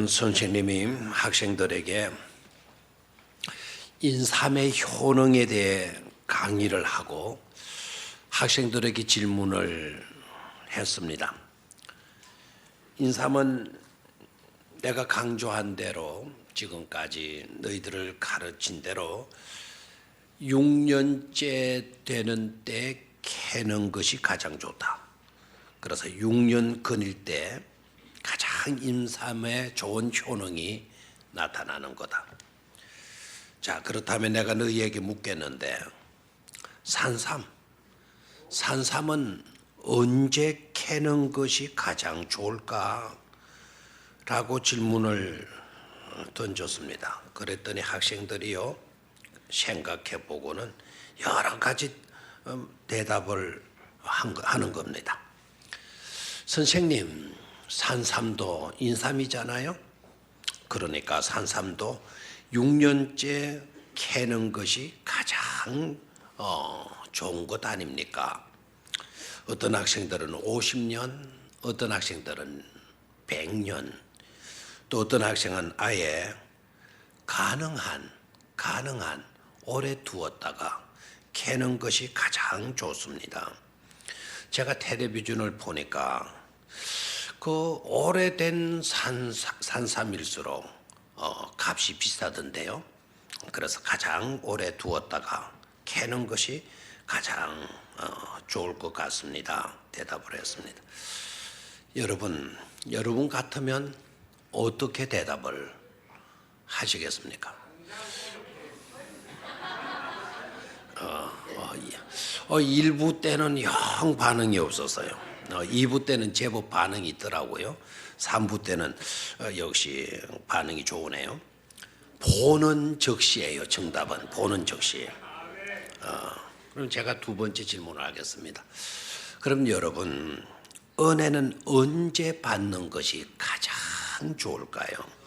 선생님이 학생들에게 인삼의 효능에 대해 강의를 하고 학생들에게 질문을 했습니다. 인삼은 내가 강조한 대로 지금까지 너희들을 가르친 대로 6년째 되는 때 캐는 것이 가장 좋다. 그래서 6년 근일 때 가장 인삼의 좋은 효능이 나타나는 거다. 자, 그렇다면 내가 너희에게 묻겠는데 산삼은 언제 캐는 것이 가장 좋을까? 라고 질문을 던졌습니다. 그랬더니 학생들이요, 생각해 보고는 여러 가지 대답을 하는 겁니다. 선생님, 산삼도 인삼이잖아요. 그러니까 산삼도 6년째 캐는 것이 가장 좋은 것 아닙니까? 어떤 학생들은 50년, 어떤 학생들은 100년, 또 어떤 학생은 아예 가능한 오래 두었다가 캐는 것이 가장 좋습니다. 제가 텔레비전을 보니까 그 오래된 산삼일수록 값이 비싸던데요. 그래서 가장 오래 두었다가 캐는 것이 가장 좋을 것 같습니다. 대답을 했습니다. 여러분 같으면 어떻게 대답을 하시겠습니까? 일부 때는 영 반응이 없었어요. 2부 때는 제법 반응이 있더라고요. 3부 때는 역시 반응이 좋으네요. 보는 적시예요. 정답은 보는 적시. 그럼 제가 두 번째 질문을 하겠습니다. 그럼 여러분, 은혜는 언제 받는 것이 가장 좋을까요?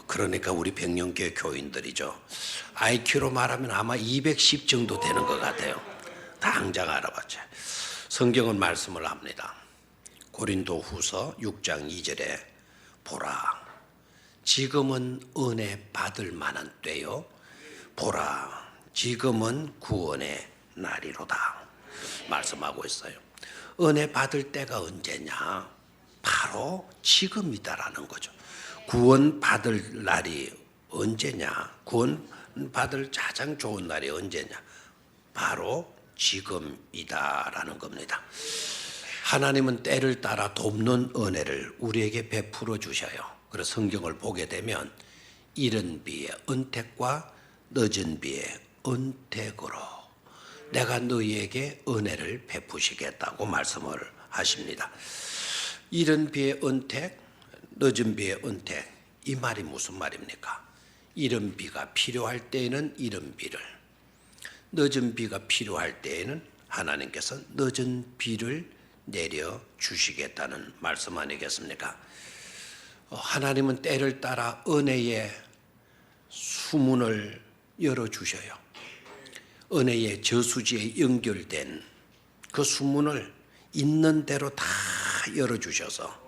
그러니까 우리 백년교회 교인들이죠. IQ로 말하면 아마 210 정도 되는 것 같아요. 당장 알아봤죠. 성경은 말씀을 합니다. 고린도 후서 6장 2절에 보라, 지금은 은혜 받을 만한 때요. 보라, 지금은 구원의 날이로다. 말씀하고 있어요. 은혜 받을 때가 언제냐? 바로 지금이다라는 거죠. 구원 받을 날이 언제냐? 구원 받을 가장 좋은 날이 언제냐? 바로 지금이다라는 겁니다. 하나님은 때를 따라 돕는 은혜를 우리에게 베풀어 주셔요. 그래서 성경을 보게 되면 이른 비의 은택과 늦은 비의 은택으로 내가 너희에게 은혜를 베푸시겠다고 말씀을 하십니다. 이른 비의 은택, 늦은 비의 은택, 이 말이 무슨 말입니까? 이른 비가 필요할 때에는 이른 비를, 늦은 비가 필요할 때에는 하나님께서 늦은 비를 내려 주시겠다는 말씀 아니겠습니까? 하나님은 때를 따라 은혜의 수문을 열어주셔요. 은혜의 저수지에 연결된 그 수문을 있는 대로 다 열어주셔서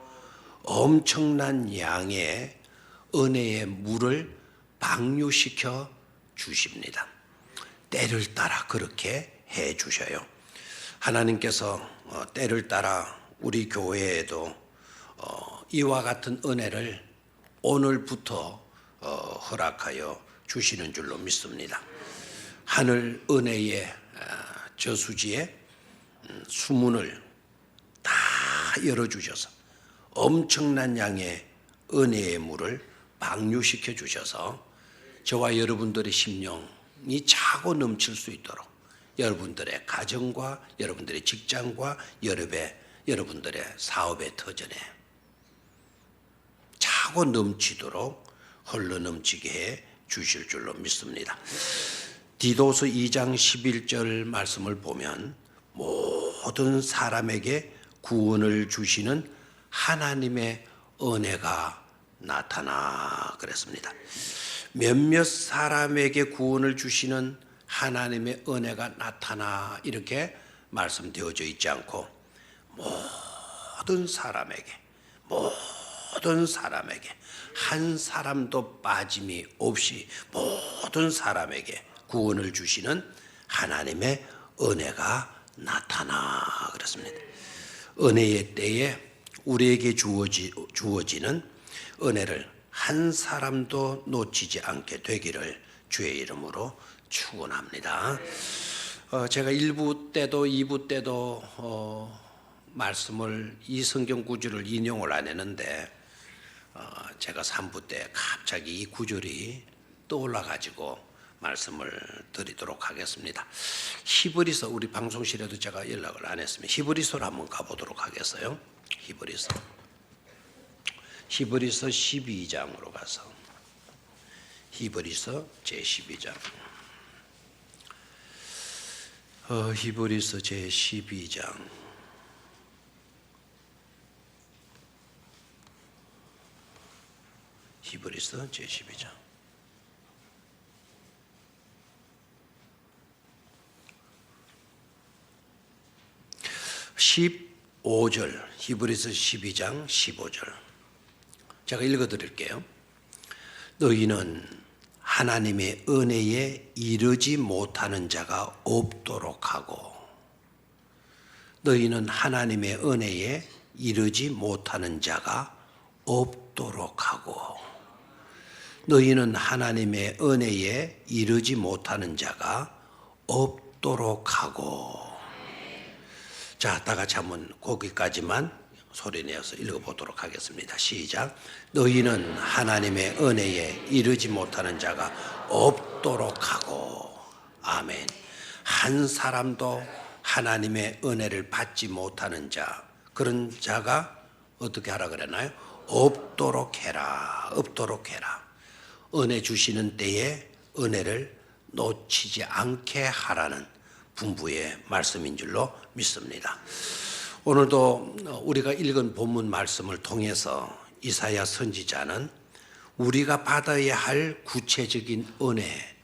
엄청난 양의 은혜의 물을 방류시켜 주십니다. 때를 따라 그렇게 해 주셔요. 하나님께서 때를 따라 우리 교회에도 이와 같은 은혜를 오늘부터 허락하여 주시는 줄로 믿습니다. 하늘 은혜의 저수지에 수문을 다 열어주셔서 엄청난 양의 은혜의 물을 방류시켜 주셔서 저와 여러분들의 심령이 차고 넘칠 수 있도록 여러분들의 가정과 여러분들의 직장과 여러분들의 사업의 터전에 차고 넘치도록 흘러 넘치게 해 주실 줄로 믿습니다. 디도서 2장 11절 말씀을 보면 모든 사람에게 구원을 주시는 하나님의 은혜가 나타나 그랬습니다. 몇몇 사람에게 구원을 주시는 하나님의 은혜가 나타나 이렇게 말씀되어져 있지 않고 모든 사람에게 모든 사람에게 한 사람도 빠짐이 없이 모든 사람에게 구원을 주시는 하나님의 은혜가 나타나 그렇습니다. 은혜의 때에 우리에게 주어지는 은혜를 한 사람도 놓치지 않게 되기를 주의 이름으로 축원합니다. 제가 1부 때도 2부 때도 말씀을 이 성경 구절을 인용을 안 했는데 제가 3부 때 갑자기 이 구절이 떠올라 가지고 말씀을 드리도록 하겠습니다. 히브리서 우리 방송실에도 제가 연락을 안 했습니다. 히브리서로 한번 가보도록 하겠어요. 히브리서 12장으로 가서 히브리서 제12장 히브리서 제12장 히브리서 제12장 15절 히브리서 12장 15절 제가 읽어드릴게요. 너희는 하나님의 은혜에 이르지 못하는 자가 없도록 하고 너희는 하나님의 은혜에 이르지 못하는 자가 없도록 하고 너희는 하나님의 은혜에 이르지 못하는 자가 없도록 하고 자, 다 같이 한번 거기까지만 소리내어서 읽어보도록 하겠습니다. 시작. 너희는 하나님의 은혜에 이르지 못하는 자가 없도록 하고 아멘. 한 사람도 하나님의 은혜를 받지 못하는 자 그런 자가 어떻게 하라 그랬나요? 없도록 해라. 없도록 해라. 은혜 주시는 때에 은혜를 놓치지 않게 하라는 분부의 말씀인 줄로 믿습니다. 오늘도 우리가 읽은 본문 말씀을 통해서 이사야 선지자는 우리가 받아야 할 구체적인 은혜,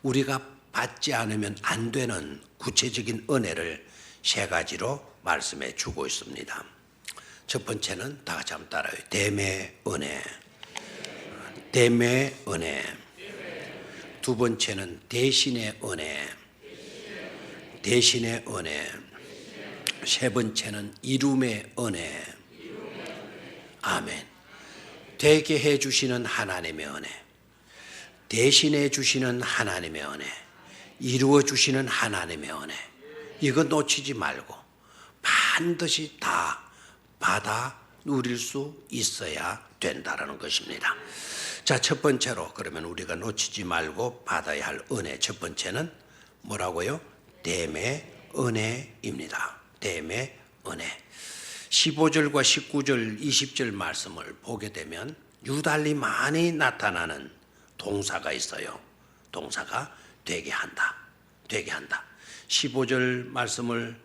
우리가 받지 않으면 안 되는 구체적인 은혜를 세 가지로 말씀해 주고 있습니다. 첫 번째는 다 같이 한번 따라요. 댐의 은혜. 댐의 은혜. 두 번째는 대신의 은혜. 대신의 은혜. 세 번째는 이룸의 은혜. 아멘. 되게 해 주시는 하나님의 은혜, 대신해 주시는 하나님의 은혜, 이루어 주시는 하나님의 은혜, 이거 놓치지 말고 반드시 다 받아 누릴 수 있어야 된다는 것입니다. 자, 첫 번째로 그러면 우리가 놓치지 말고 받아야 할 은혜, 첫 번째는 뭐라고요? 댐의 은혜입니다. 댐의 은혜. 15절과 19절, 20절 말씀을 보게 되면 유달리 많이 나타나는 동사가 있어요. 동사가 되게 한다. 되게 한다. 15절 말씀을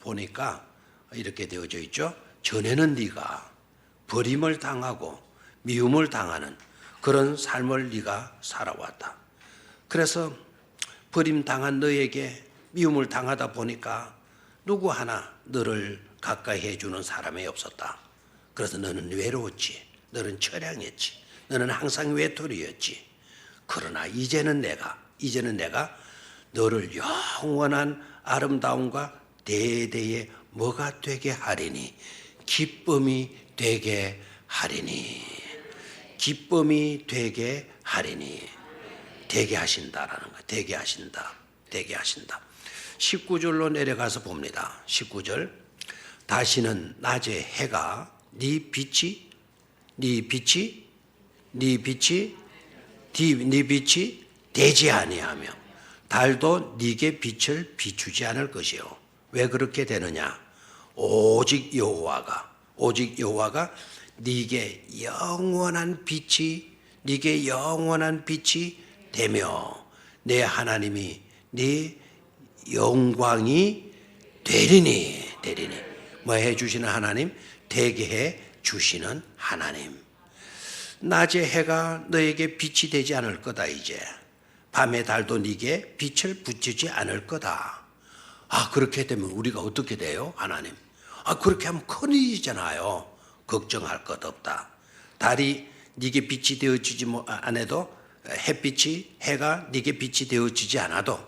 보니까 이렇게 되어져 있죠. 전에는 네가 버림을 당하고 미움을 당하는 그런 삶을 네가 살아왔다. 그래서 버림당한 너에게 미움을 당하다 보니까 누구 하나 너를 가까이 해주는 사람이 없었다. 그래서 너는 외로웠지. 너는 처량했지. 너는 항상 외톨이였지. 그러나 이제는 내가 너를 영원한 아름다움과 대대의 뭐가 되게 하리니 기쁨이 되게 하리니 기쁨이 되게 하리니 되게 하신다라는 거. 되게 하신다. 되게 하신다. 19절로 내려가서 봅니다. 19절. 다시는 낮에 해가 네 빛이 되지 아니하며 달도 네게 빛을 비추지 않을 것이요. 왜 그렇게 되느냐? 오직 여호와가 네게 영원한 빛이 되며 내 하나님이 네 영광이 되리니 뭐 해주시는 하나님? 되게 해주시는 하나님. 낮에 해가 너에게 빛이 되지 않을 거다. 이제 밤에 달도 네게 빛을 비추지 않을 거다. 그렇게 되면 우리가 어떻게 돼요? 하나님, 그렇게 하면 큰일이잖아요. 걱정할 것 없다. 달이 네게 빛이 되어주지 않아도 햇빛이 해가 네게 빛이 되어주지 않아도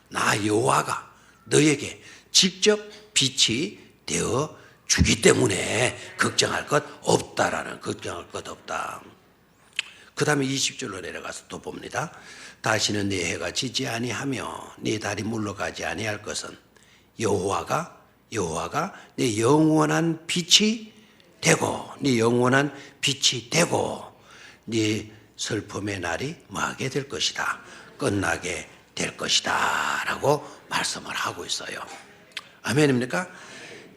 나 여호와가 너에게 직접 빛이 되어 주기 때문에 걱정할 것 없다라는, 걱정할 것 없다. 그 다음에 20절로 내려가서 또 봅니다. 다시는 네 해가 지지 아니하며 네 달이 물러가지 아니할 것은 여호와가 네 영원한 빛이 되고 네 영원한 빛이 되고 네 슬픔의 날이 뭐하게 될 것이다, 끝나게 될 것이다 라고 말씀을 하고 있어요. 아멘입니까?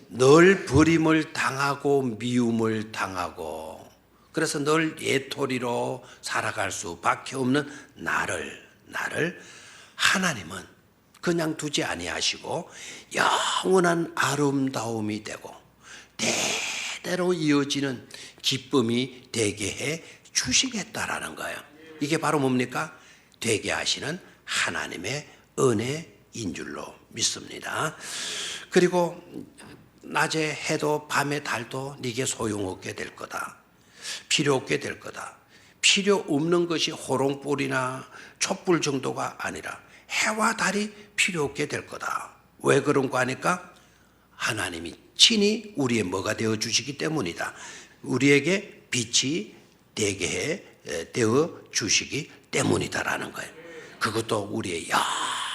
늘 버림을 당하고 미움을 당하고 그래서 늘 예토리로 살아갈 수밖에 없는 나를 하나님은 그냥 두지 아니하시고 영원한 아름다움이 되고 대대로 이어지는 기쁨이 되게 해 주시겠다라는 거예요. 이게 바로 뭡니까? 되게 하시는 하나님의 은혜인 줄로 믿습니다. 그리고 낮에 해도 밤에 달도 네게 소용없게 될 거다. 필요 없게 될 거다. 필요 없는 것이 호롱불이나 촛불 정도가 아니라 해와 달이 필요 없게 될 거다. 왜 그런 거 하니까 하나님이 친히 우리의 뭐가 되어 주시기 때문이다. 우리에게 빛이 되게 되어 주시기 때문이다라는 거예요. 그것도 우리의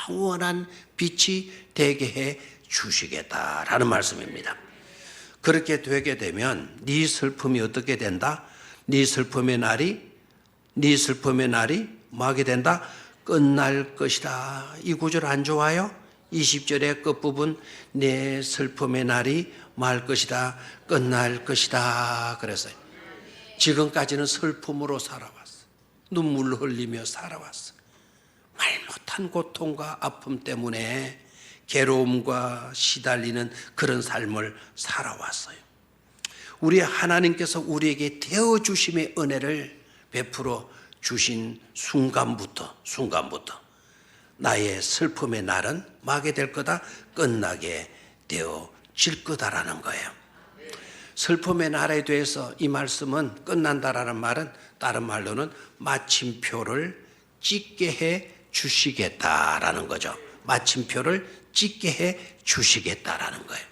영원한 빛이 되게 해 주시겠다라는 말씀입니다. 그렇게 되게 되면 네 슬픔이 어떻게 된다? 네 슬픔의 날이 뭐하게 된다? 끝날 것이다. 이 구절 안 좋아요? 20절의 끝부분 내 슬픔의 날이 말 것이다, 끝날 것이다 그랬어요. 지금까지는 슬픔으로 살아왔어. 눈물 흘리며 살아왔어. 말 못한 고통과 아픔 때문에 괴로움과 시달리는 그런 삶을 살아왔어요. 우리 하나님께서 우리에게 되어주심의 은혜를 베풀어 주신 순간부터 나의 슬픔의 날은 뭐하게 될 거다? 끝나게 되어질 거다라는 거예요. 슬픔의 날에 대해서 이 말씀은 끝난다라는 말은 다른 말로는 마침표를 찍게 해 주시겠다라는 거죠. 마침표를 찍게 해 주시겠다라는 거예요.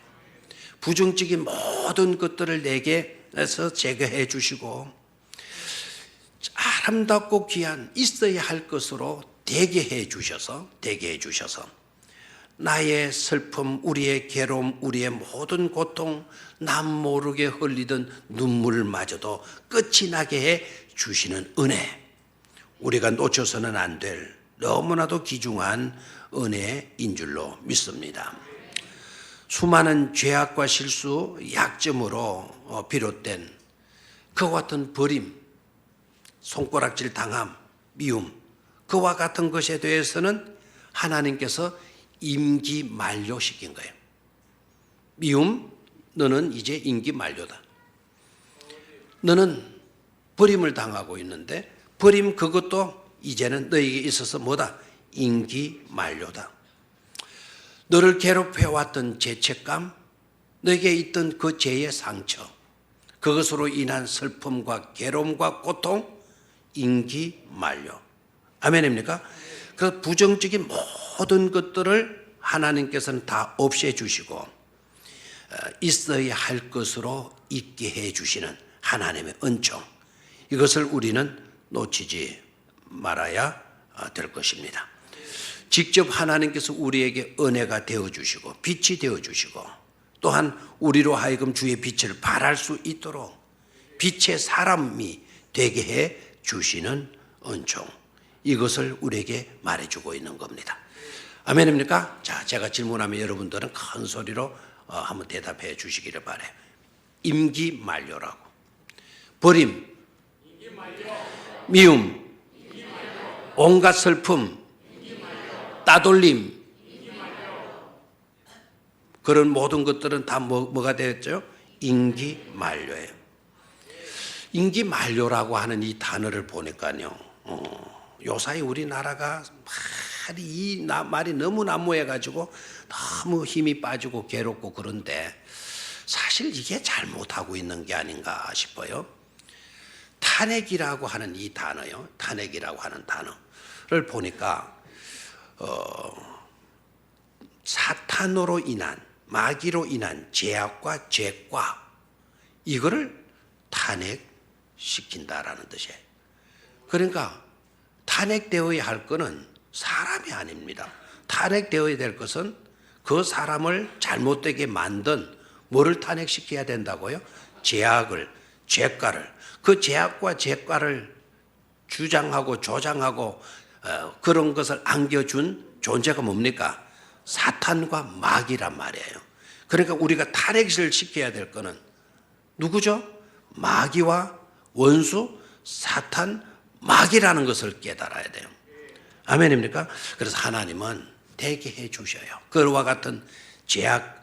부정적인 모든 것들을 내게서 제거해 주시고 아름답고 귀한 있어야 할 것으로 되게 해 주셔서 나의 슬픔, 우리의 괴로움, 우리의 모든 고통, 남 모르게 흘리던 눈물마저도 끝이 나게 해 주시는 은혜, 우리가 놓쳐서는 안 될 너무나도 귀중한 은혜인 줄로 믿습니다. 수많은 죄악과 실수, 약점으로 비롯된 그와 같은 버림, 손가락질 당함, 미움, 그와 같은 것에 대해서는 하나님께서 임기 만료시킨 거예요. 미움, 너는 이제 임기 만료다. 너는 버림을 당하고 있는데 버림 그것도 이제는 너에게 있어서 뭐다? 임기 만료다. 너를 괴롭혀왔던 죄책감, 너에게 있던 그 죄의 상처, 그것으로 인한 슬픔과 괴로움과 고통, 임기 만료. 아멘입니까? 그 부정적인 모든 것들을 하나님께서는 다 없애주시고 있어야 할 것으로 있게 해주시는 하나님의 은총, 이것을 우리는 놓치지 말아야 될 것입니다. 직접 하나님께서 우리에게 은혜가 되어주시고 빛이 되어주시고 또한 우리로 하여금 주의 빛을 발할 수 있도록 빛의 사람이 되게 해 주시는 은총, 이것을 우리에게 말해주고 있는 겁니다. 아멘입니까? 자, 제가 질문하면 여러분들은 큰 소리로 한번 대답해 주시기를 바라요. 임기 만료라고. 버림, 미움, 온갖 슬픔, 따돌림, 그런 모든 것들은 다 뭐가 되었죠? 임기 만료예요. 임기 만료라고 하는 이 단어를 보니까요, 요사이 우리나라가 말이 너무 난무해가지고 너무 힘이 빠지고 괴롭고 그런데 사실 이게 잘못하고 있는 게 아닌가 싶어요. 탄핵이라고 하는 이 단어요. 탄핵이라고 하는 단어를 보니까 사탄으로 인한, 마귀로 인한 죄악과 죄과 이거를 탄핵시킨다라는 뜻이에요. 그러니까 탄핵되어야 할 것은 사람이 아닙니다. 탄핵되어야 될 것은 그 사람을 잘못되게 만든 뭐를 탄핵시켜야 된다고요? 죄악을, 죄과를. 그 죄악과 죄과를 주장하고 조장하고 그런 것을 안겨준 존재가 뭡니까? 사탄과 마귀란 말이에요. 그러니까 우리가 탄핵을 시켜야 될 것은 누구죠? 마귀와 원수 사탄 마귀라는 것을 깨달아야 돼요. 아멘입니까? 그래서 하나님은 되게 해 주셔요. 그와 같은 죄악,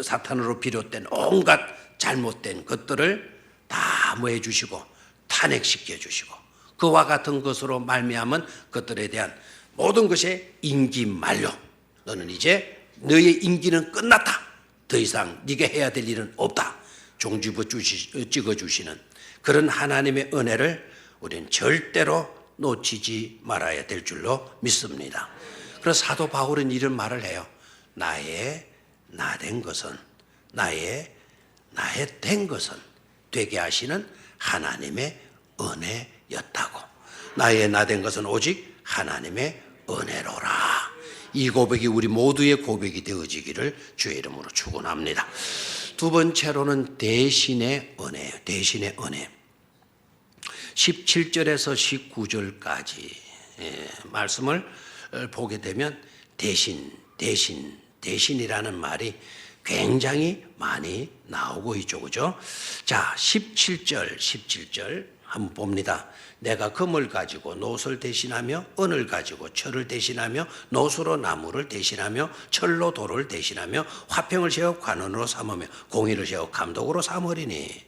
사탄으로 비롯된 온갖 잘못된 것들을 다 뭐 해주시고 탄핵시켜 주시고 그와 같은 것으로 말미암은 것들에 대한 모든 것의 임기 만료. 너는 이제 너의 임기는 끝났다. 더 이상 네가 해야 될 일은 없다. 종지부 찍어주시는 그런 하나님의 은혜를 우리는 절대로 놓치지 말아야 될 줄로 믿습니다. 그래서 사도 바울은 이런 말을 해요. 나의 된 것은 되게 하시는 하나님의 은혜였다고. 나의 된 것은 오직 하나님의 은혜로라. 이 고백이 우리 모두의 고백이 되어지기를 주의 이름으로 축원합니다. 두 번째로는 대신의 은혜예요. 대신의 은혜. 17절에서 19절까지 말씀을 보게 되면 대신이라는 말이 굉장히 많이 나오고 있죠. 그죠? 자, 17절 한번 봅니다. 내가 금을 가지고 노를 대신하며 은을 가지고 철을 대신하며 노수로 나무를 대신하며 철로 돌을 대신하며 화평을 세워 관원으로 삼으며 공의를 세워 감독으로 삼으리니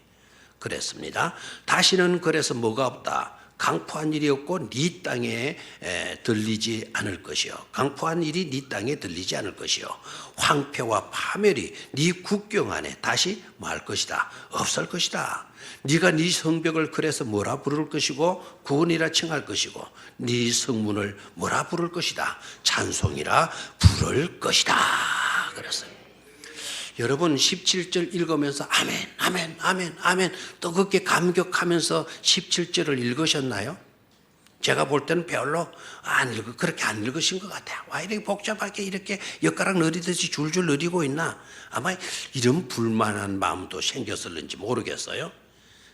그랬습니다. 다시는 그래서 뭐가 없다. 강포한 일이 없고 네 땅에 들리지 않을 것이요. 강포한 일이 네 땅에 들리지 않을 것이요. 황폐와 파멸이 네 국경 안에 다시 뭐 할 것이다. 없을 것이다. 네가 네 성벽을 그래서 뭐라 부를 것이고 구원이라 칭할 것이고 네 성문을 뭐라 부를 것이다. 찬송이라 부를 것이다. 그랬어요. 여러분 17절 읽으면서 아멘 또 그렇게 감격하면서 17절을 읽으셨나요? 제가 볼 때는 별로 그렇게 안 읽으신 것 같아요. 와 이렇게 복잡하게 이렇게 엿가락 느리듯이 줄줄 느리고 있나? 아마 이런 불만한 마음도 생겼을는지 모르겠어요.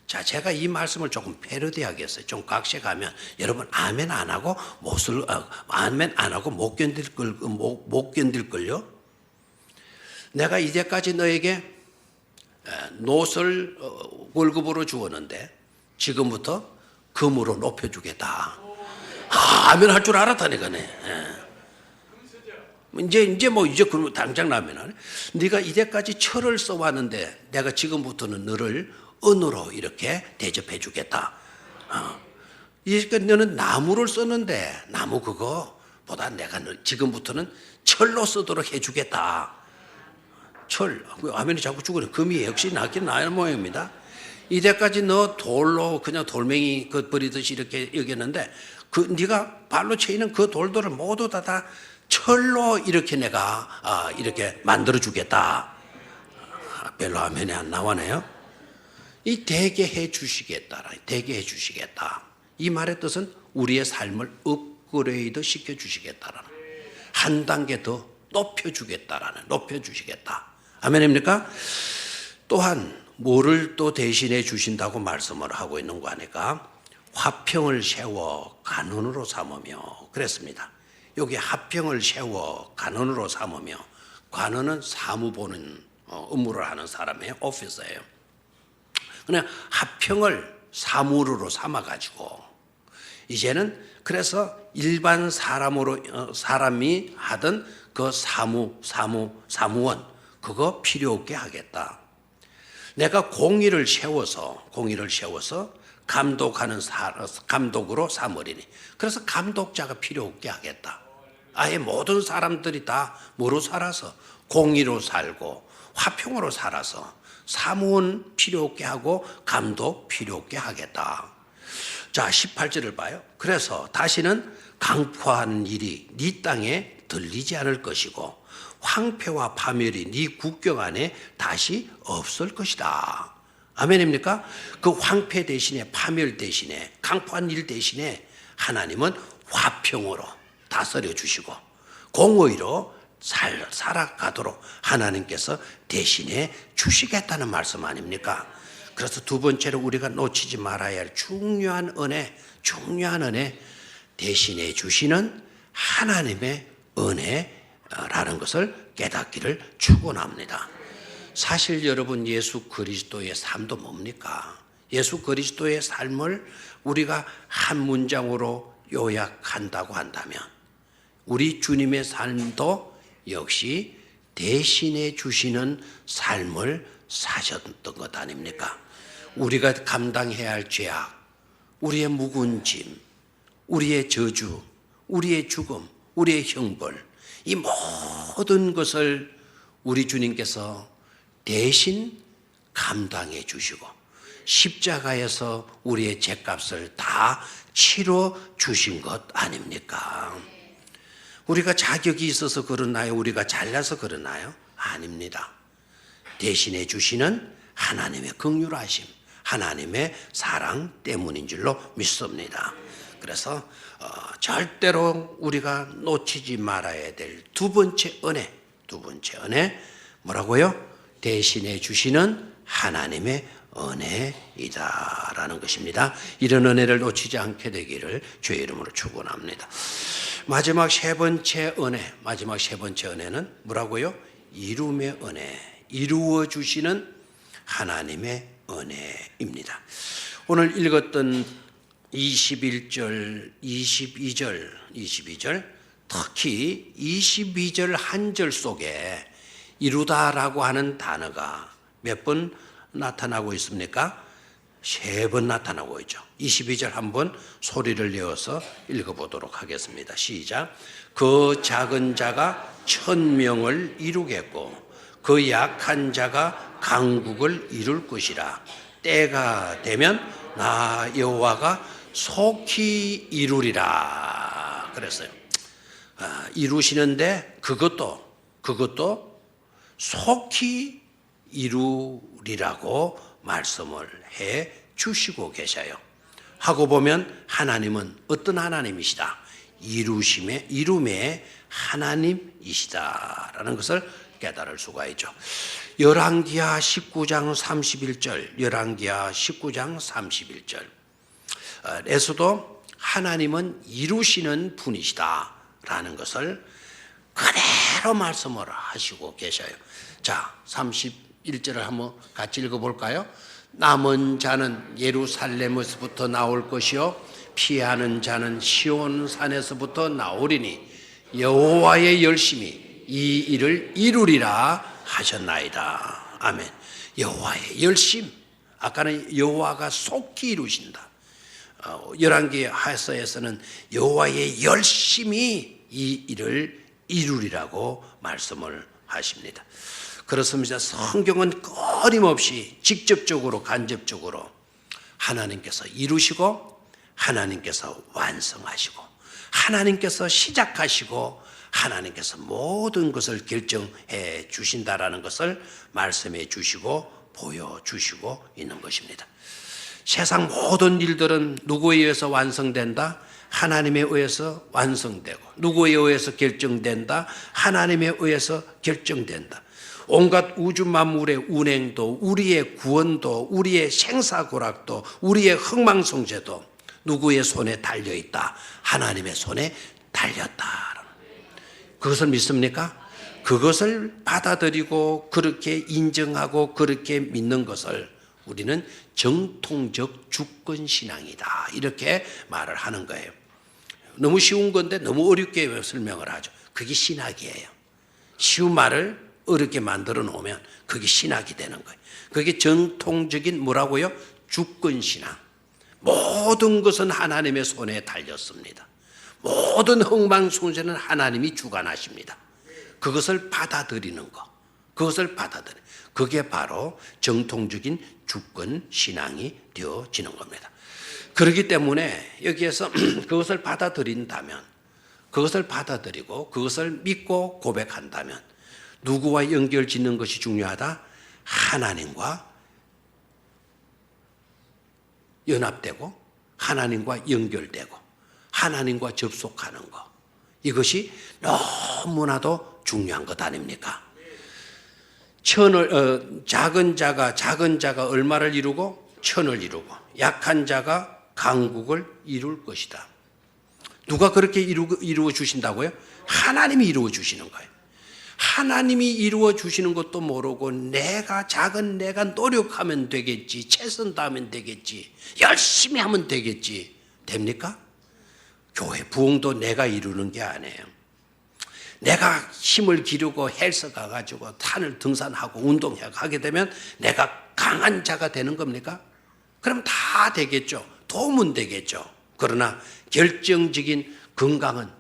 자, 제가 이 말씀을 조금 패러디하겠어요. 좀 각색하면 여러분 아멘 안 하고 못 견딜 걸요. 내가 이제까지 너에게 노를 월급으로 주었는데 지금부터 금으로 높여주겠다. 아멘 할 줄 알았다니까. 이제 그러면 당장 라면 하네. 네가 이제까지 철을 써왔는데 내가 지금부터는 너를 은으로 이렇게 대접해 주겠다. 그러니까 너는 나무를 썼는데 나무 그거보다 내가 지금부터는 철로 쓰도록 해주겠다. 철, 아멘이 자꾸 죽으네. 금이 역시 낫긴 나는 모양입니다. 이때까지 너 돌로 그냥 돌멩이 버리듯이 이렇게 여겼는데 네가 발로 채이는 그 돌들을 모두 다 철로 이렇게 내가 이렇게 만들어 주겠다. 별로 아멘이 안 나오네요. 이 되게 해 주시겠다. 되게 해 주시겠다. 이 말의 뜻은 우리의 삶을 업그레이드 시켜 주시겠다라는, 한 단계 더 높여 주겠다라는, 높여 주시겠다. 아멘입니까? 또한 뭐를 또 대신해 주신다고 말씀을 하고 있는 거 아니까? 화평을 세워 간원으로 삼으며 그랬습니다. 여기 화평을 세워 간원으로 삼으며, 관원은 사무 보는 업무를 하는 사람이에요. 오피서예요. 그냥 화평을 사무로 삼아가지고 이제는 그래서 일반 사람이 하던 그 사무원 그거 필요 없게 하겠다. 내가 공의를 세워서 감독으로 삼으리니. 그래서 감독자가 필요 없게 하겠다. 아예 모든 사람들이 다 뭐로 살아서 공의로 살고 화평으로 살아서 사무원 필요 없게 하고 감독 필요 없게 하겠다. 자, 18절을 봐요. 그래서 다시는 강포하는 일이 네 땅에 들리지 않을 것이고 황폐와 파멸이 네 국경 안에 다시 없을 것이다. 아멘입니까? 그 황폐 대신에 파멸 대신에 강포한 일 대신에 하나님은 화평으로 다스려 주시고 공의로 살아가도록 하나님께서 대신에 주시겠다는 말씀 아닙니까? 그래서 두 번째로 우리가 놓치지 말아야 할 중요한 은혜 대신해 주시는 하나님의 은혜라는 것을 깨닫기를 축원합니다. 사실 여러분, 예수 그리스도의 삶도 뭡니까? 예수 그리스도의 삶을 우리가 한 문장으로 요약한다고 한다면 우리 주님의 삶도 역시 대신해 주시는 삶을 사셨던 것 아닙니까? 우리가 감당해야 할 죄악, 우리의 묵은 짐, 우리의 저주, 우리의 죽음, 우리의 형벌, 이 모든 것을 우리 주님께서 대신 감당해 주시고 십자가에서 우리의 죄값을 다 치러 주신 것 아닙니까? 우리가 자격이 있어서 그러나요? 우리가 잘나서 그러나요? 아닙니다. 대신해 주시는 하나님의 긍휼하심, 하나님의 사랑 때문인 줄로 믿습니다. 그래서 절대로 우리가 놓치지 말아야 될 두 번째 은혜 뭐라고요? 대신해 주시는 하나님의 은혜이다라는 것입니다. 이런 은혜를 놓치지 않게 되기를 주의 이름으로 축원합니다. 마지막 세 번째 은혜는 뭐라고요? 이룸의 은혜, 이루어 주시는 하나님의 은혜입니다. 오늘 읽었던 21절, 22절, 특히 22절 한 절 속에 이루다라고 하는 단어가 몇 번 나타나고 있습니까? 3번 나타나고 있죠. 22절 한번 소리를 내어서 읽어보도록 하겠습니다. 시작. 그 작은 자가 1000명을 이루겠고 그 약한 자가 강국을 이룰 것이라. 때가 되면 나 여호와가 속히 이루리라 그랬어요. 이루시는데 그것도 속히 이루리라고 말씀을 해 주시고 계셔요. 하고 보면 하나님은 어떤 하나님이시다? 이룸의 하나님이시다라는 것을 깨달을 수가 있죠. 열왕기하 19장 31절 에서도 하나님은 이루시는 분이시다라는 것을 그대로 말씀을 하시고 계셔요. 자, 31절을 한번 같이 읽어볼까요? 남은 자는 예루살렘에서부터 나올 것이요 피하는 자는 시온 산에서부터 나오리니 여호와의 열심이 이 일을 이루리라 하셨나이다. 아멘. 여호와의 열심, 아까는 여호와가 속히 이루신다. 열왕기 하서에서는 여호와의 열심이 이 일을 이루리라고 말씀을 하십니다. 그렇습니다. 성경은 끊임없이 직접적으로 간접적으로 하나님께서 이루시고 하나님께서 완성하시고 하나님께서 시작하시고 하나님께서 모든 것을 결정해 주신다라는 것을 말씀해 주시고 보여주시고 있는 것입니다. 세상 모든 일들은 누구에 의해서 완성된다? 하나님에 의해서 완성되고 누구에 의해서 결정된다? 하나님에 의해서 결정된다. 온갖 우주 만물의 운행도 우리의 구원도 우리의 생사고락도 우리의 흥망성쇠도 누구의 손에 달려있다? 하나님의 손에 달렸다. 그것을 믿습니까? 그것을 받아들이고 그렇게 인정하고 그렇게 믿는 것을 우리는 정통적 주권신앙이다 이렇게 말을 하는 거예요. 너무 쉬운 건데 너무 어렵게 설명을 하죠. 그게 신학이에요. 쉬운 말을 어렵게 만들어 놓으면 그게 신학이 되는 거예요. 그게 정통적인 뭐라고요? 주권신앙. 모든 것은 하나님의 손에 달렸습니다. 모든 흥망성쇠는 하나님이 주관하십니다. 그것을 받아들이는 것, 그것을 받아들여. 그게 바로 정통적인 주권 신앙이 되어지는 겁니다. 그렇기 때문에 여기에서 그것을 받아들인다면, 그것을 받아들이고 그것을 믿고 고백한다면 누구와 연결 짓는 것이 중요하다? 하나님과 연합되고 하나님과 연결되고 하나님과 접속하는 것, 이것이 너무나도 중요한 것 아닙니까? 작은 자가 얼마를 이루고? 천을 이루고 약한 자가 강국을 이룰 것이다. 누가 그렇게 이루어 주신다고요? 하나님이 이루어 주시는 거예요. 하나님이 이루어 주시는 것도 모르고 작은 내가 노력하면 되겠지, 최선 다하면 되겠지, 열심히 하면 되겠지, 됩니까? 교회 부흥도 내가 이루는 게 아니에요. 내가 힘을 기르고 헬스 가가지고 산을 등산하고 운동하게 되면 내가 강한 자가 되는 겁니까? 그럼 다 되겠죠. 도움은 되겠죠. 그러나 결정적인 건강은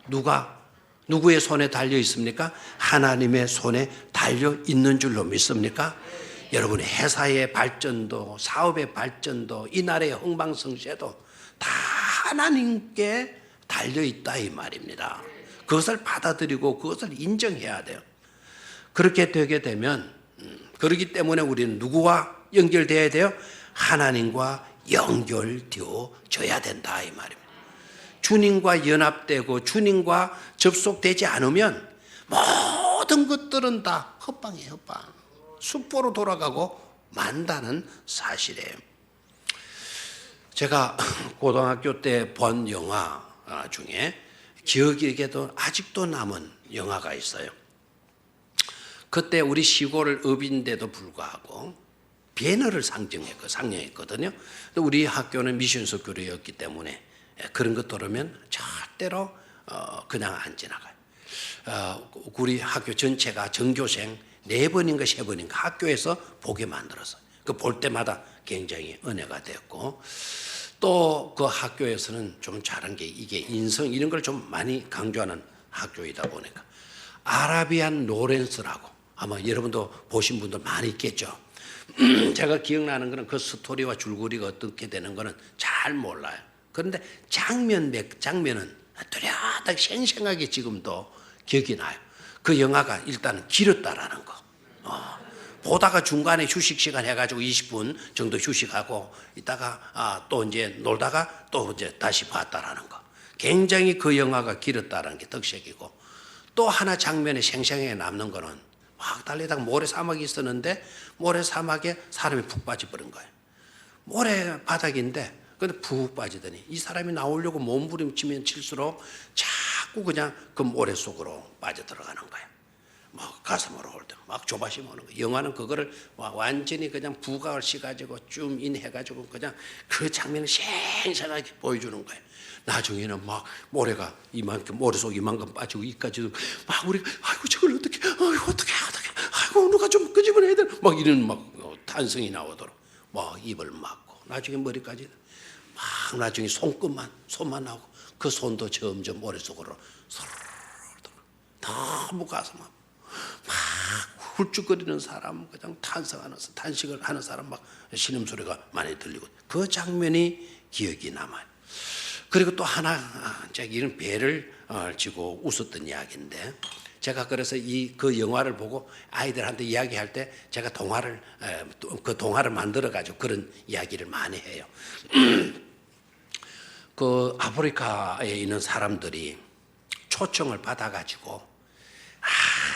누구의 손에 달려 있습니까? 하나님의 손에 달려 있는 줄로 믿습니까? 여러분의 회사의 발전도, 사업의 발전도, 이 나라의 흥망성쇠도 다 하나님께 달려 있다 이 말입니다. 그것을 받아들이고 그것을 인정해야 돼요. 그렇게 되게 되면, 그렇기 때문에 우리는 누구와 연결돼야 돼요? 하나님과 연결되어져야 된다 이 말입니다. 주님과 연합되고 주님과 접속되지 않으면 모든 것들은 다 헛방이에요. 헛방. 숫보로 돌아가고 만다는 사실이에요. 제가 고등학교 때 본 영화 중에 기억에도 아직도 남은 영화가 있어요. 그때 우리 시골 읍인데도 불구하고 배너를 상영했거든요. 우리 학교는 미션스 교류였기 때문에 그런 것 들으면 절대로 그냥 안 지나가요. 우리 학교 전체가 전교생 4번인가 3번인가 학교에서 보게 만들었어요. 그 볼 때마다 굉장히 은혜가 되었고, 또 그 학교에서는 좀 잘한 게 이게 인성 이런 걸 좀 많이 강조하는 학교이다 보니까 아라비안 로렌스라고 아마 여러분도 보신 분들 많이 있겠죠. 제가 기억나는 거는 그 스토리와 줄거리가 어떻게 되는 거는 잘 몰라요. 그런데 장면은 뚜렷하게 생생하게 지금도 기억이 나요. 그 영화가 일단 길었다라는 거. 보다가 중간에 휴식 시간 해가지고 20분 정도 휴식하고 있다가 또 이제 놀다가 또 이제 다시 봤다라는 거. 굉장히 그 영화가 길었다라는 게 특색이고, 또 하나 장면에 생생하게 남는 거는 막 달리다가 모래사막이 있었는데 모래사막에 사람이 푹 빠져버린 거예요. 모래바닥인데 근데 푹 빠지더니 이 사람이 나오려고 몸부림치면 칠수록 자꾸 그냥 그 모래 속으로 빠져들어가는 거예요. 막 가슴으로 올 때 막 조바심 오는 거예요. 영화는 그거를 완전히 그냥 부각을 시가지고 줌인 해가지고 그냥 그 장면을 생생하게 보여주는 거예요. 나중에는 막 모래가 이만큼, 모래 속 이만큼 빠지고 이까지도 막 우리가 아이고 저걸 어떻게 아이고 누가 좀 끄집어내야 돼 막 이런 막 탄성이 나오도록 막 입을 막고 나중에 머리까지 막 나중에 손만 나오고 그 손도 점점 모래 속으로 서르르 너무 가슴 막 훌쩍거리는 사람, 그냥 탄식을 하는 사람 막 신음소리가 많이 들리고 그 장면이 기억이 남아요. 그리고 또 하나, 제가 이런 배를 지고 웃었던 이야기인데, 제가 그래서 그 영화를 보고 아이들한테 이야기할 때 제가 그 동화를 만들어가지고 그런 이야기를 많이 해요. 그 아프리카에 있는 사람들이 초청을 받아가지고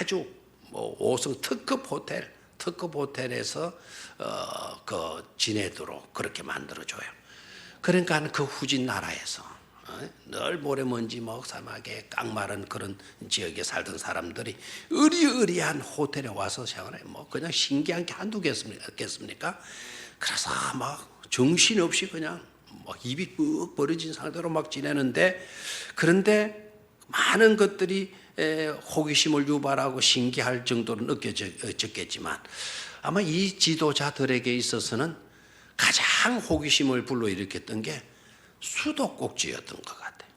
아주 5성 특급 호텔에서 지내도록 그렇게 만들어줘요. 그러니까 그 후진 나라에서 늘 모래먼지 사막에 깡마른 그런 지역에 살던 사람들이 으리으리한 호텔에 와서 생활해 그냥 신기한 게 한두 개겠습니까? 그래서 막 정신없이 그냥 입이 뻑 벌어진 상태로 막 지내는데, 그런데 많은 것들이 호기심을 유발하고 신기할 정도로 느껴졌겠지만 아마 이 지도자들에게 있어서는 가장 호기심을 불러일으켰던 게 수도꼭지였던 것 같아요.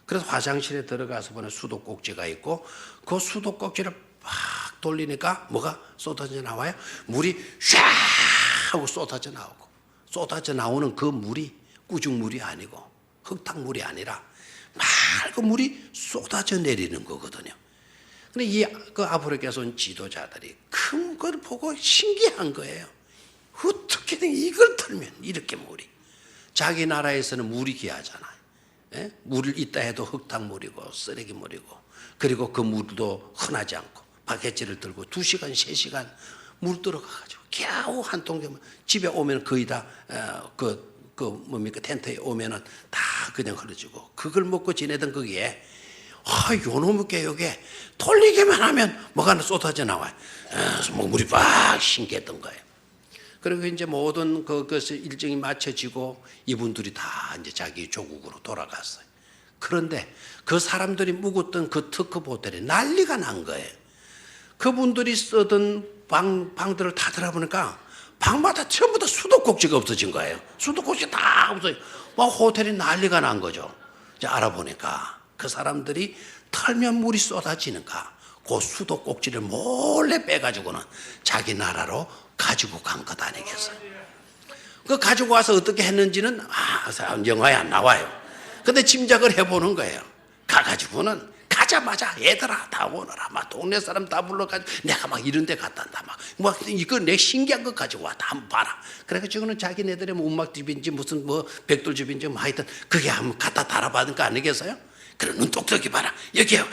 그래서 화장실에 들어가서 보면 수도꼭지가 있고 그 수도꼭지를 막 돌리니까 뭐가 쏟아져 나와요? 물이 샤 하고 쏟아져 나오고, 쏟아져 나오는 그 물이 꾸중물이 아니고 흙탕물이 아니라 맑은 물이 쏟아져 내리는 거거든요. 근데 그 아프리카에서 온 지도자들이 큰 걸 보고 신기한 거예요. 어떻게든 이걸 털면 이렇게 물이, 자기 나라에서는 물이 귀하잖아요. 예? 물을 있다 해도 흙탕물이고 쓰레기물이고, 그리고 그 물도 흔하지 않고 바켓지를 들고 2시간 3시간 물 들어가가지고 겨우 한 통째만, 집에 오면 거의 다 텐트에 오면은 다 그냥 흐려지고, 그걸 먹고 지내던 거기에 요놈의 개혁에 돌리기만 하면 뭐가 쏟아져 나와요. 물이 막 신기했던 거예요. 그리고 이제 모든 그것을 일정이 맞춰지고 이분들이 다 이제 자기 조국으로 돌아갔어요. 그런데 그 사람들이 묵었던 그 특급 호텔에 난리가 난 거예요. 그분들이 쓰던 방들을 다 들어보니까 방마다 전부 다 수도꼭지가 없어진 거예요. 수도꼭지 다 없어요. 막 호텔이 난리가 난 거죠. 이제 알아보니까 그 사람들이 털면 물이 쏟아지니까 그 수도꼭지를 몰래 빼가지고는 자기 나라로 가지고 간 것 아니겠어요? 그 가지고 와서 어떻게 했는지는 영화에 안 나와요. 근데 짐작을 해보는 거예요. 가가지고는 가자마자 얘들아 다 오너라, 막 동네 사람 다 불러가지고 내가 막 이런 데 갔다 온다, 막 이거 내 신기한 거 가지고 왔다, 한번 봐라. 그래가지고는 자기네들의 운막집인지 무슨 백돌집인지 하여튼 그게 한번 갖다 달아받은 거 아니겠어요? 그래, 눈 똑똑히 봐라. 여기에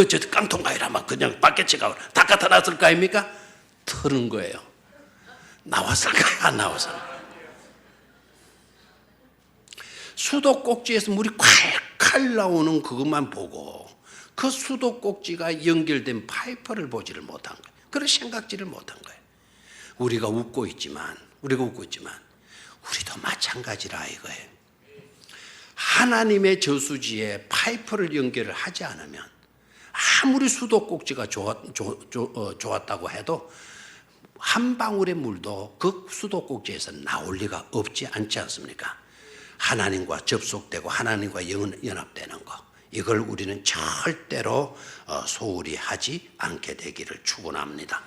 저 깡통 가이라, 막 그냥 바켓치 가고 다 갖다 놨을 거 아닙니까? 털은 거예요. 나왔을까요? 안 나왔을까요? 수도꼭지에서 물이 콸콸 나오는 그것만 보고 그 수도꼭지가 연결된 파이프를 보지를 못한 거예요. 그런 생각지를 못한 거예요. 우리가 웃고 있지만 우리도 마찬가지라 이거예요. 하나님의 저수지에 파이프를 연결을 하지 않으면 아무리 수도꼭지가 좋았다고 해도 한 방울의 물도 그 수도꼭지에서 나올 리가 없지 않지 않습니까? 하나님과 접속되고 하나님과 연합되는 것, 이걸 우리는 절대로 소홀히 하지 않게 되기를 축원합니다.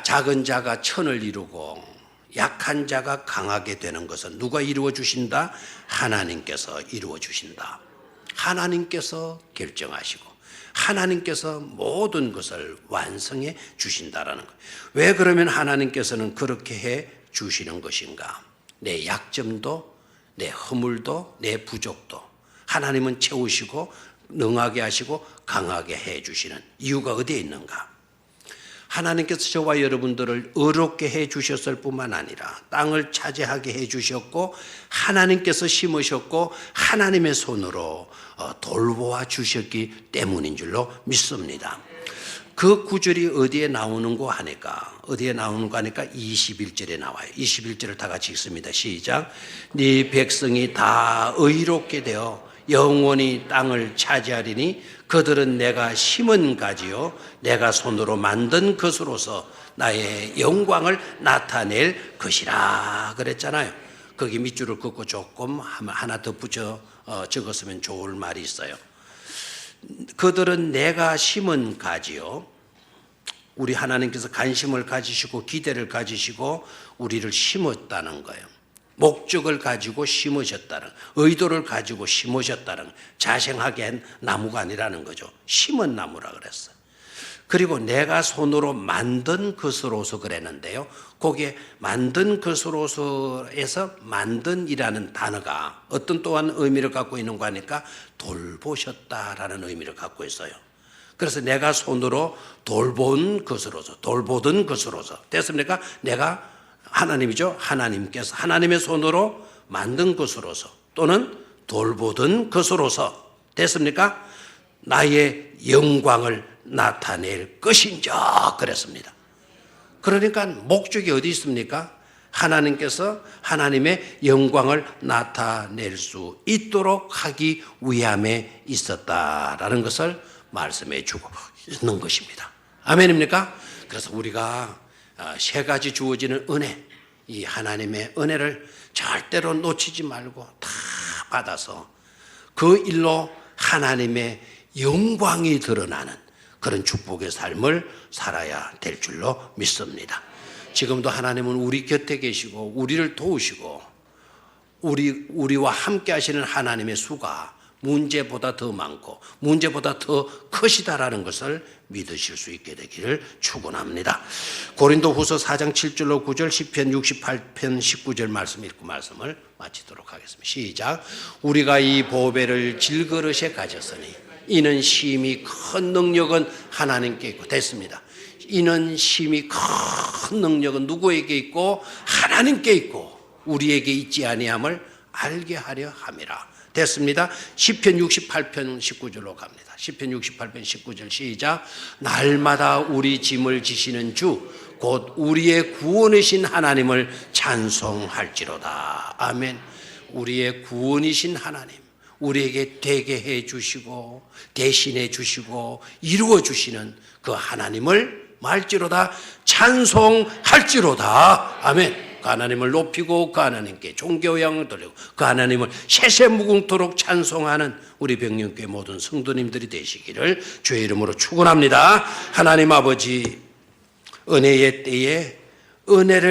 작은 자가 천을 이루고 약한 자가 강하게 되는 것은 누가 이루어 주신다? 하나님께서 이루어 주신다. 하나님께서 결정하시고 하나님께서 모든 것을 완성해 주신다라는 거예요. 왜 그러면 하나님께서는 그렇게 해 주시는 것인가? 내 약점도, 내 허물도, 내 부족도 하나님은 채우시고 능하게 하시고 강하게 해 주시는 이유가 어디에 있는가? 하나님께서 저와 여러분들을 어렵게 해 주셨을 뿐만 아니라 땅을 차지하게 해 주셨고 하나님께서 심으셨고 하나님의 손으로 돌보아 주셨기 때문인 줄로 믿습니다. 그 구절이 어디에 나오는고 하니까 21절에 나와요. 21절을 다 같이 읽습니다. 시작. 네 백성이 다 의롭게 되어 영원히 땅을 차지하리니 그들은 내가 심은 가지요 내가 손으로 만든 것으로서 나의 영광을 나타낼 것이라 그랬잖아요. 거기 밑줄을 긋고 조금 하나 더 적었으면 좋을 말이 있어요. 그들은 내가 심은 가지요. 우리 하나님께서 관심을 가지시고 기대를 가지시고 우리를 심었다는 거예요. 목적을 가지고 심으셨다는, 의도를 가지고 심으셨다는, 자생하게 한 나무가 아니라는 거죠. 심은 나무라 그랬어요. 그리고 내가 손으로 만든 것으로서 그랬는데요. 거기에 만든 것으로서에서 만든이라는 단어가 어떤 또한 의미를 갖고 있는 거 하니까 돌보셨다라는 의미를 갖고 있어요. 그래서 내가 손으로 돌보던 것으로서 됐습니까? 내가 하나님이죠. 하나님께서 하나님의 손으로 만든 것으로서 또는 돌보던 것으로서 됐습니까? 나의 영광을 나타낼 것인자 그랬습니다. 그러니까 목적이 어디 있습니까? 하나님께서 하나님의 영광을 나타낼 수 있도록 하기 위함에 있었다라는 것을 말씀해 주고 있는 것입니다. 아멘입니까? 그래서 우리가 세 가지 주어지는 은혜, 이 하나님의 은혜를 절대로 놓치지 말고 다 받아서 그 일로 하나님의 영광이 드러나는 그런 축복의 삶을 살아야 될 줄로 믿습니다. 지금도 하나님은 우리 곁에 계시고 우리를 도우시고 우리와 함께 하시는 하나님의 수가 문제보다 더 많고 문제보다 더 크시다라는 것을 믿으실 수 있게 되기를 축원합니다. 고린도후서 4장 7절로 9절, 시편 68편 19절 말씀 읽고 말씀을 마치도록 하겠습니다. 시작. 우리가 이 보배를 질그릇에 가졌으니 이는 심히 큰 능력은 하나님께 있고, 됐습니다. 이는 심히 큰 능력은 누구에게 있고 하나님께 있고 우리에게 있지 아니함을 알게 하려 함이라. 됐습니다. 시편 68편 19절로 갑니다. 시편 68편 19절 시작. 날마다 우리 짐을 지시는 주 곧 우리의 구원이신 하나님을 찬송할지로다. 아멘. 우리의 구원이신 하나님, 우리에게 되게 해 주시고 대신해 주시고 이루어 주시는 그 하나님을 말지로다, 찬송할지로다. 아멘. 그 하나님을 높이고 그 하나님께 존경을 돌리고 그 하나님을 세세무궁토록 찬송하는 우리 백령교회 모든 성도님들이 되시기를 주의 이름으로 축원합니다. 하나님 아버지, 은혜의 때에 은혜를